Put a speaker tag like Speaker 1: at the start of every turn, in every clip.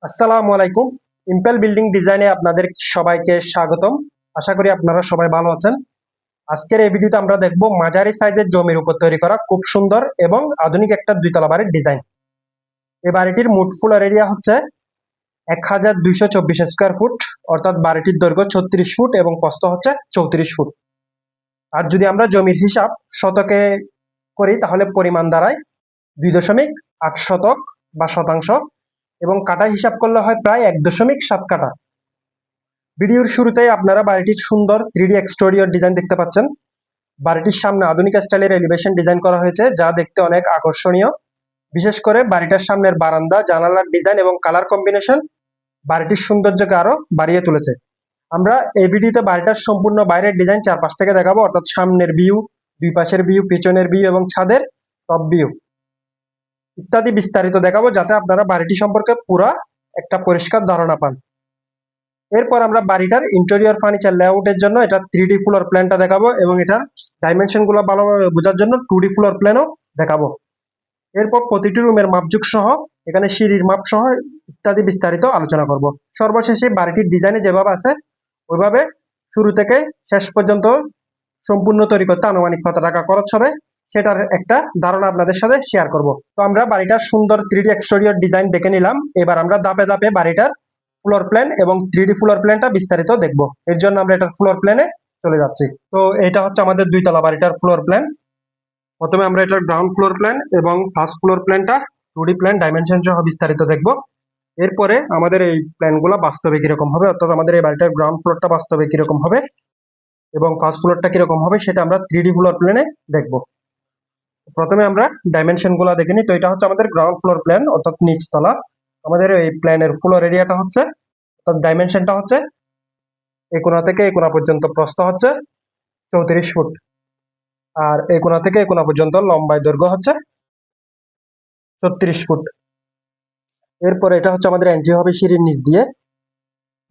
Speaker 1: আসসালামু আলাইকুম। Impel building ডিজাইনে আপনাদের সবাইকে স্বাগতম। আশা করি আপনারা সবাই ভালো আছেন। আজকের এই ভিডিওতে আমরা দেখব মাঝারি সাইজের জমির উপর তৈরি করা খুব সুন্দর এবং আধুনিক একটা দুইতলা বাড়ির ডিজাইন। এই বাড়িটির মোট ফ্লোর এরিয়া হচ্ছে 1224 স্কোয়ার ফুট, অর্থাৎ বাড়িটির দৈর্ঘ্য 36 ফুট এবং প্রস্থ হচ্ছে 34 ফুট। আর যদি আমরা জমির হিসাব শতকে করি তাহলে পরিমাণ দাঁড়ায় 2.8 শতক বা শতাংশ, এবং কাঠা হিসাব করলে হয় প্রায় 1.7 কাঠা। ভিডিওর শুরুতেই আপনারা বাড়িটির সুন্দর 3D এক্সটেরিয়র ডিজাইন দেখতে পাচ্ছেন। বাড়িটির সামনে আধুনিক স্টাইলের এলিভেশন ডিজাইন করা হয়েছে, যা দেখতে অনেক আকর্ষণীয়। বিশেষ করে বাড়িটার সামনের বারান্দা, জানালার ডিজাইন এবং কালার কম্বিনেশন বাড়িটির সৌন্দর্যকে আরো বাড়িয়ে তুলেছে। আমরা এই ভিডিওতে বাড়িটার সম্পূর্ণ বাইরের ডিজাইন চারপাশ থেকে দেখাবো, অর্থাৎ সামনের ভিউ, দুই পাশের ভিউ, পেছনের ভিউ এবং ছাদের টপ ভিউ ইত্যাদি বিস্তারিত দেখাবো, যাতে আপনারা বাড়িটি সম্পর্কে পুরা একটা পরিষ্কার ধারণা পান। এরপর আমরা বাড়িটার ইন্টেরিয়র ফার্নিচার লেআউটের জন্য এটা 3D ফ্লোর প্ল্যানটা দেখাবো, এবং এটা ডাইমেনশন গুলো ভালোভাবে বোঝার জন্য 2D ফ্লোর প্ল্যানও দেখাবো। এরপর প্রতিটি রুমের মাপঝুক সহ, এখানে সিঁড়ির মাপ সহ ইত্যাদি বিস্তারিত আলোচনা করব। সর্বশেষে বাড়িটির ডিজাইনে যেভাবে আছে ওইভাবে শুরু থেকে শেষ পর্যন্ত সম্পূর্ণ তৈরি করতে আনুমানিক কত টাকা খরচ হবে সেটার একটা ধারণা আপনাদের সাথে শেয়ার করব। তো আমরা বাড়িটার সুন্দর 3D এক্সটেরিয়র ডিজাইন দেখে নিলাম। এবার আমরা ধাপে ধাপে বাড়িটার ফ্লোর প্ল্যান এবং 3D ফ্লোর প্ল্যানটা বিস্তারিত দেখব। এর জন্য আমরা এটার ফ্লোর প্ল্যানে চলে যাচ্ছি। তো এটা হচ্ছে আমাদের দুইতলা বাড়িটার ফ্লোর প্ল্যান। প্রথমে আমরা এটার গ্রাউন্ড ফ্লোর প্ল্যান এবং ফার্স্ট ফ্লোর প্ল্যানটা 2D প্ল্যান ডাইমেনশন সহ বিস্তারিত দেখব। এরপরে আমাদের এই প্ল্যানগুলো বাস্তবে কিরকম হবে, অর্থাৎ আমাদের এই বাড়িটার গ্রাউন্ড ফ্লোরটা বাস্তবে কিরকম হবে এবং ফার্স্ট ফ্লোরটা কিরকম হবে সেটা আমরা 3D ফ্লোর প্ল্যানে দেখব। প্রথমে আমরা ডাইমেনশন গুলো দেখে নিই। তো এটা হচ্ছে আমাদের গ্রাউন্ড ফ্লোর প্ল্যান, অর্থাৎ নিচতলা। আমাদের এই প্ল্যানের ফ্লোর এরিয়াটা হচ্ছে, অর্থাৎ ডাইমেনশনটা হচ্ছে এই কোণা থেকে এই কোণা পর্যন্ত প্রস্থ হচ্ছে 34 ফুট, আর এই কোণা থেকে এই কোণা পর্যন্ত লম্বায় দৈর্ঘ্য হচ্ছে 36 ফুট। এরপরে এটা হচ্ছে আমাদের এন্ট্রি হবে সিঁড়ির নিচ দিয়ে,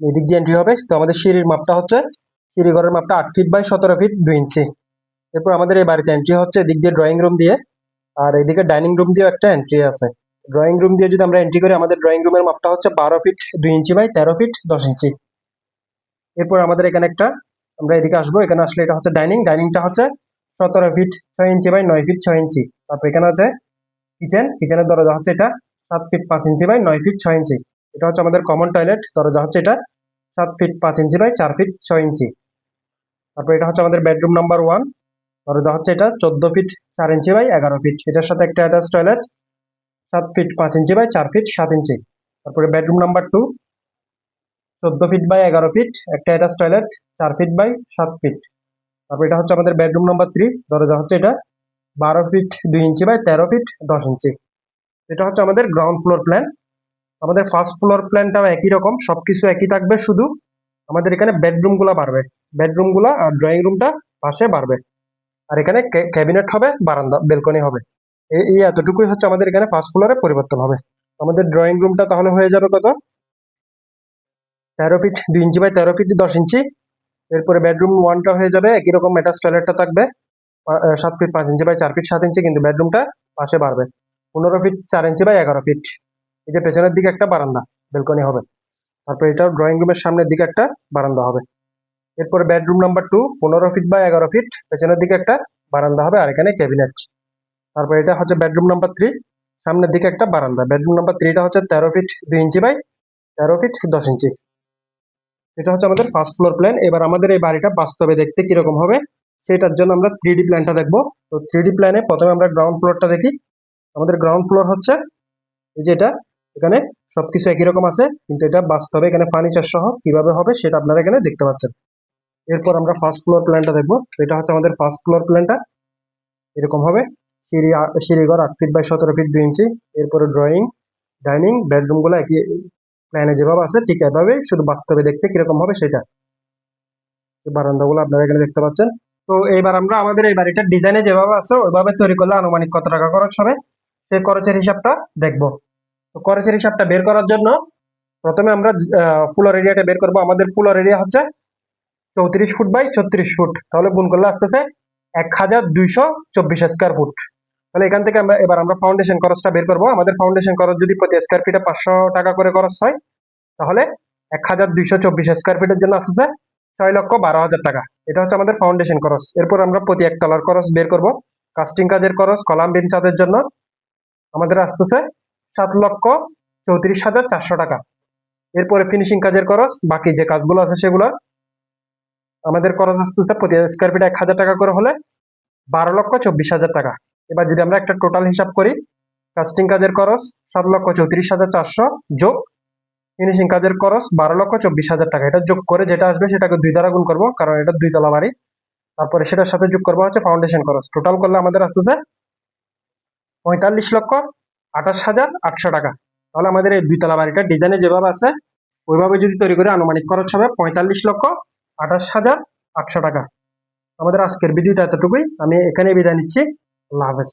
Speaker 1: এদিক দিয়ে এন্ট্রি হবে। তো আমাদের সিঁড়ির মাপটা হচ্ছে, সিঁড়ি ঘরের মাপটা 8 ফিট বাই 17 ফিট 2 ইঞ্চি। এরপর আমাদের এই বাড়িতে এন্ট্রি হচ্ছে এদিক দিয়ে ড্রয়িং রুম দিয়ে, আর এদিকে ডাইনিং রুম দিয়েও একটা এন্ট্রি আছে। ড্রয়িং রুম দিয়ে যদি আমরা এন্ট্রি করি, আমাদের ড্রয়িং রুমের মাপটা হচ্ছে 12 ফিট 2 ইঞ্চি বাই 13 ফিট 10 ইঞ্চি। এরপর আমাদের এখানে একটা, আমরা এদিকে আসবো, এখানে আসলে এটা হচ্ছে ডাইনিং। ডাইনিংটা হচ্ছে 17 ফিট 6 ইঞ্চি বাই 9 ফিট 6 ইঞ্চি। তারপর এখানে আছে কিচেন। কিচেনের দরজা হচ্ছে এটা 7 ফিট 5 ইঞ্চি বাই 9 ফিট 6 ইঞ্চি। এটা হচ্ছে আমাদের কমন টয়লেট। দরজা হচ্ছে এটা 7 ফিট 5 ইঞ্চি বাই 4 ফিট 6 ইঞ্চি। তারপর এটা হচ্ছে আমাদের বেডরুম নাম্বার 1। দরজা হচ্ছে এটা 14 ফিট 4 ইঞ্চি বাই 11 ফিট। এটার সাথে একটা attach toilet 7 feet 5 inch by 4 feet 7 inch. তারপরে bedroom number 2, 14 feet by 11 feet, একটা attach toilet 4 feet by 7 feet. তারপর এটা হচ্ছে আমাদের বেডরুম নাম্বার 3। দরজা হচ্ছে এটা 12 ফিট 2 ইঞ্চি বাই 13 ফিট 10 ইঞ্চি। এটা হচ্ছে আমাদের গ্রাউন্ড ফ্লোর প্ল্যান। আমাদের ফার্স্ট ফ্লোর প্ল্যানটাও একই রকম, সবকিছু একই থাকবে, শুধু আমাদের এখানে বেডরুম গুলা বাড়বে, বেডরুম গুলা আর ড্রয়িং রুমটা পাশে বাড়বে, আর এখানে ক্যাবিনেট হবে, বারান্দা বেলকনি হবে। এই এতটুকুই হচ্ছে আমাদের এখানে ফার্স্ট ফ্লোরে পরিবর্তন হবে। আমাদের ড্রয়িং রুমটা তাহলে হয়ে যাবে কত, 13 ফিট 2 ইঞ্চি বাই 13 ফিট 10 ইঞ্চি। এরপরে বেডরুম 1টা হয়ে যাবে একই রকম, অ্যাটাচ টয়লেটটা থাকবে 7 ফিট 5 ইঞ্চি বাই 4 ফিট 7 ইঞ্চি, কিন্তু বেডরুমটা পাশে বাড়বে 15 ফিট 4 ইঞ্চি বাই 11 ফিট। এই যে পেছনের দিকে একটা বারান্দা বেলকনি হবে। তারপর এটাও ড্রয়িং রুমের সামনের দিকে একটা বারান্দা হবে। এরপরে bedroom number 2, 15 feet by 11 feet, পেছনের দিকে একটা বারান্দা হবে, আর এখানে ক্যাবিনেট। তারপর এটা হচ্ছে বেডরুম নাম্বার 3, সামনের দিকে একটা বারান্দা। বেডরুম নাম্বার 3টা হচ্ছে 13 ফিট 2 ইঞ্চি বাই 13 ফিট 10 ইঞ্চি। এটা হচ্ছে আমাদের ফার্স্ট ফ্লোর প্ল্যান। এবার আমাদের এই বাড়িটা বাস্তবে দেখতে কিরকম হবে সেটার জন্য আমরা 3D প্ল্যানটা দেখবো। তো 3D প্ল্যানে প্রথমে আমরা গ্রাউন্ড ফ্লোরটা দেখি। আমাদের গ্রাউন্ড ফ্লোর হচ্ছে এই যে এটা, এখানে সবকিছু একই রকম আছে, কিন্তু এটা বাস্তবে এখানে ফার্নিচার সহ কিভাবে হবে সেটা আপনারা এখানে দেখতে পাচ্ছেন। এরপর আমরা ফার্স্ট ফ্লোর প্ল্যানটা দেখবো। তো এটা হচ্ছে আমাদের ফার্স্ট ফ্লোর প্ল্যানটা, এরকম হবে। সিঁড়িঘর 8 ফিট বাই 17 ফিট 2 ইঞ্চি। এরপরে ড্রয়িং, ডাইনিং, বেডরুম গুলো একই প্ল্যানে যেভাবে আছে ঠিক এভাবে, শুধু বাস্তবে দেখতে কিরকম হবে সেটা। বারান্দাগুলো আপনারা এখানে দেখতে পাচ্ছেন। তো এইবার আমরা আমাদের এই বাড়িটার ডিজাইনে যেভাবে আছে ওইভাবে তৈরি করলে আনুমানিক কত টাকা খরচ হবে সেই খরচের হিসাবটা দেখব। তো খরচের হিসাবটা বের করার জন্য প্রথমে আমরা ফ্লোর এরিয়াটা বের করব। আমাদের ফ্লোর এরিয়া হচ্ছে 34 ফুট বাই 36 ফুট, তাহলে গুণ করলে আসতেছে 1224 স্কোয়ার ফুট। তাহলে এখান থেকে আমরা ফাউন্ডেশন খরচটা বের করবো। আমাদের ফাউন্ডেশন খরচ যদি প্রতি স্কোয়ার ফিটে 500 টাকা করে খরচ হয়, তাহলে 1224 স্কোয়ার ফিটের জন্য আসতেছে 6,12,000 টাকা। এটা হচ্ছে আমাদের ফাউন্ডেশন খরচ। এরপর আমরা প্রতি একতলার খরচ বের করব। কাস্টিং কাজের খরচ, কলাম বিম ছাদের জন্য আমাদের আসতেছে 7,34,400 টাকা। এরপরে ফিনিশিং কাজের খরচ, বাকি যে কাজগুলো আছে সেগুলো আমাদের খরচ আসতেছে প্রতি স্কোয়ার ফিটে 1,000 টাকা করে হলে 12,24,000 টাকা। এবার যদি আমরা একটা টোটাল হিসাব করি, কাস্টিং কাজের খরচ 7,34,400 যোগ ফিনিশিং কাজের খরচ 12,24,000 টাকা। এটা যোগ করে যেটা আসবে সেটাকে 2 দ্বারা গুণ করবো, কারণ এটা 2 তলা বাড়ি। তারপরে সেটার সাথে যোগ করবো হচ্ছে ফাউন্ডেশন খরচ। টোটাল করলে আমাদের আসতেছে 45,28,800 টাকা। তাহলে আমাদের এই 2 তলা বাড়িটা ডিজাইনে যেভাবে আছে ওইভাবে যদি তৈরি করে আনুমানিক খরচ হবে 45,28,800 টাকা। আমাদের আজকের ভিডিওটা এতটুকুই। আমি এখানে বিদায় নিচ্ছি। আল্লাহ হাফেজ।